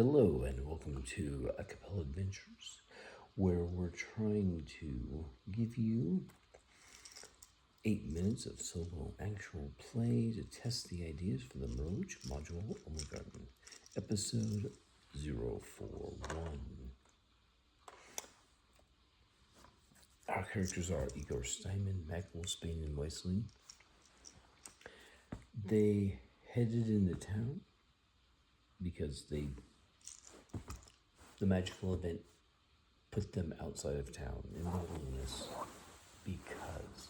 Hello and welcome to Acapella Adventures, where we're trying to give you 8 minutes of solo actual play to test the ideas for the Meroch Module Ormegarten, episode 041. Our characters are Igor Steinmann, Wolfsbane, and Wyesley. They headed into town because the magical event put them outside of town in the wilderness, because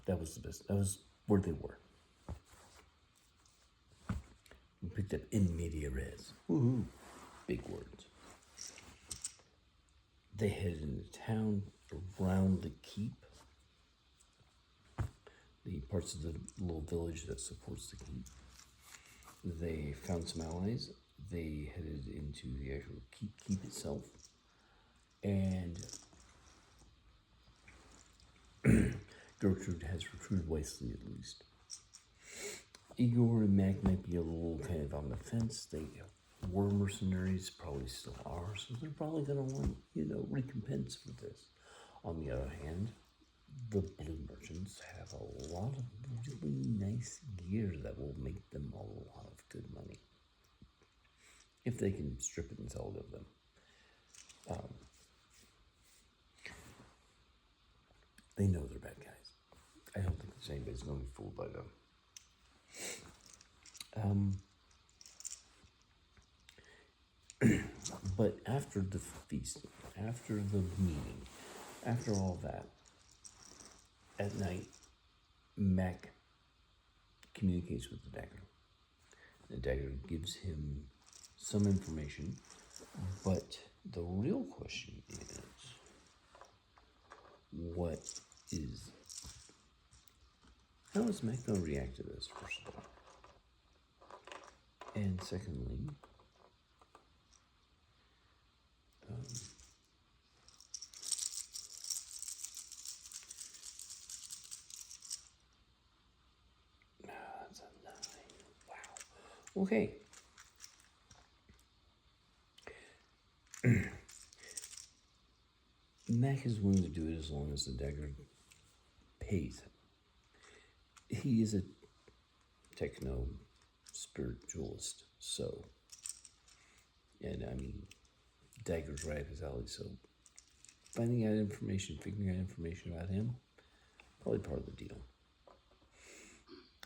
that was where they were. We picked up in media res. Woohoo! Big words. They headed into town around the keep, the parts of the little village that supports the keep. They found some allies. They headed into the actual keep itself, and Gertrude has recruited Wyesley at least. Igor and Mac might be a little kind of on the fence. They were mercenaries, probably still are, so they're probably going to want, recompense for this. On the other hand, the blue merchants have a lot of really nice gear that will make them a lot of good money, if they can strip it and sell it of them. They know they're bad guys. I don't think anybody's going to be fooled by them. But after the feasting, after the meeting, after all that, at night, Mac communicates with the Dagger. The Dagger gives him some information, but the real question is, how is Mac going to react to this, first of all? And secondly, that's a 9. Wow. Okay. Mac is willing to do it as long as the Dagger pays him. He is a techno spiritualist, so, and I mean, Dagger's right up his alley, so figuring out information about him, probably part of the deal.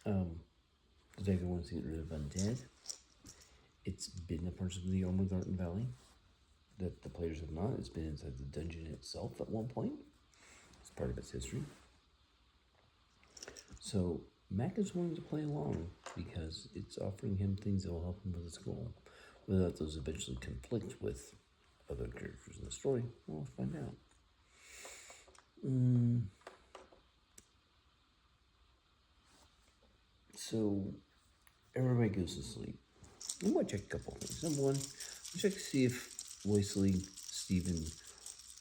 The Dagger wants to get rid of undead. It's been a part of the Ormegarten Valley that the players have not. It's been inside the dungeon itself at one point. It's part of its history. So Mac is willing to play along because it's offering him things that will help him with his goal. Whether those eventually conflict with other characters in the story, we'll find out. So everybody goes to sleep. I'm going to check a couple things. Number one, we'll check to see if Wyesley, Stephen,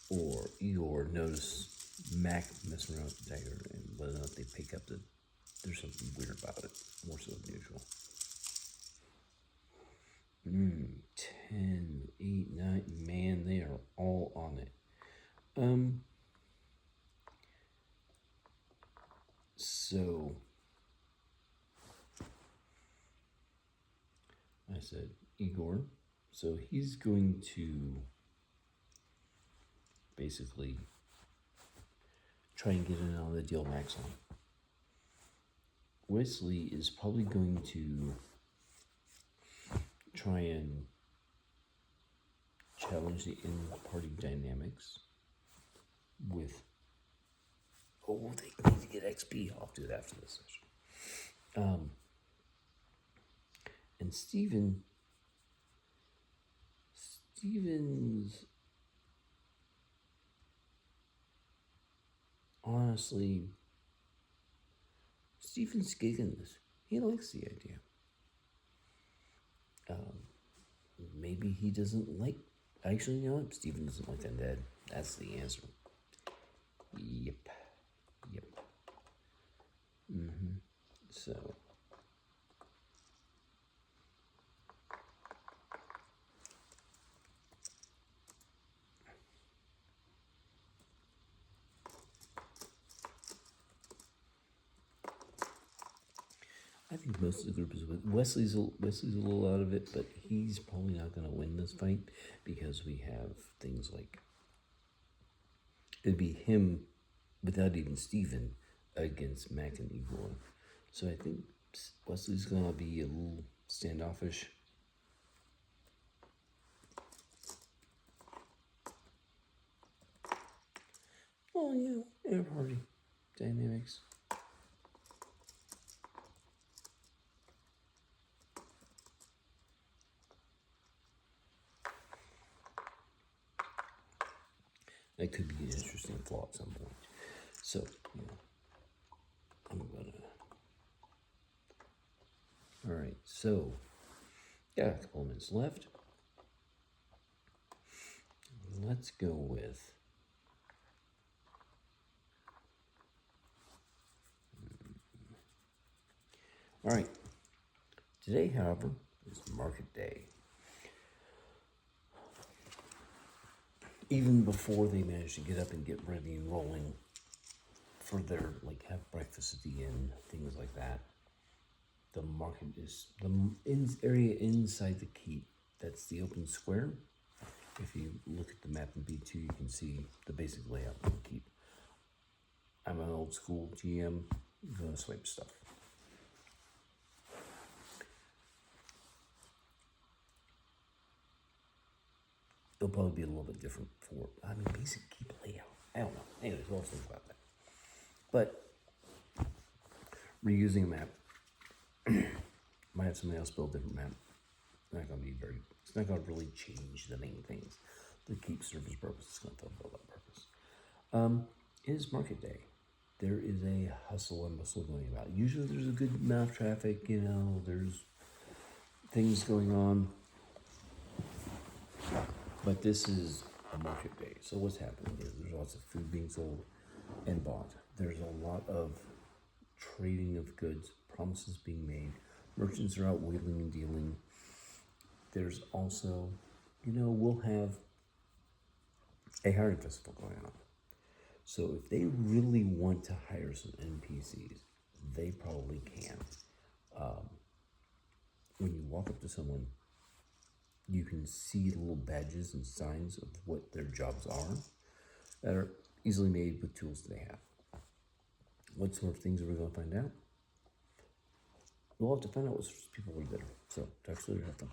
or Igor notice Mac messing around with the Dagger, and whether or not they pick up that there's something weird about it, more so than usual. 10, 8, 9, man, they are all on it. So I said Igor, so he's going to basically try and get in on the deal Mac's on. Wyesley is probably going to try and challenge the in-party dynamics with, they need to get XP. I'll do it after this session. And Stephen's honestly, Stephen's gigging this. He likes the idea. Maybe he doesn't like, actually, you know what? Stephen doesn't like undead. That's the answer. Yep. So think most of the group is with Wesley's a little out of it, but he's probably not going to win this fight because we have things like it'd be him without even Steven against Mac and Igor. So I think Wesley's going to be a little standoffish. Oh yeah, air party dynamics. That could be an interesting flaw at some point. So, I'm gonna. All right, so got a couple minutes left. Let's go with. All right. Today, however, is market day. Even before they manage to get up and get ready and rolling for their, have breakfast at the inn, things like that, the market is the area inside the keep. That's the open square. If you look at the map in B2, you can see the basic layout of the keep. I'm an old school GM, gonna swipe stuff. It'll probably be a little bit different for, basic keep layout. I don't know. Anyways, we'll think about that. But reusing a map, might have somebody else build a different map. It's not gonna really change the main things. The keep serves purpose, it's gonna fulfill that purpose. It is market day. There is a hustle and bustle going about. Usually there's a good amount of traffic, there's things going on. But this is a market day. So what's happening is there's lots of food being sold and bought. There's a lot of trading of goods, promises being made. Merchants are out wheeling and dealing. There's also, we'll have a hiring festival going on. So if they really want to hire some NPCs, they probably can. When you walk up to someone, you can see little badges and signs of what their jobs are that are easily made with tools they have. What sort of things are we going to find out? We'll have to find out what sorts of people are there. So, talk to you later. Have fun.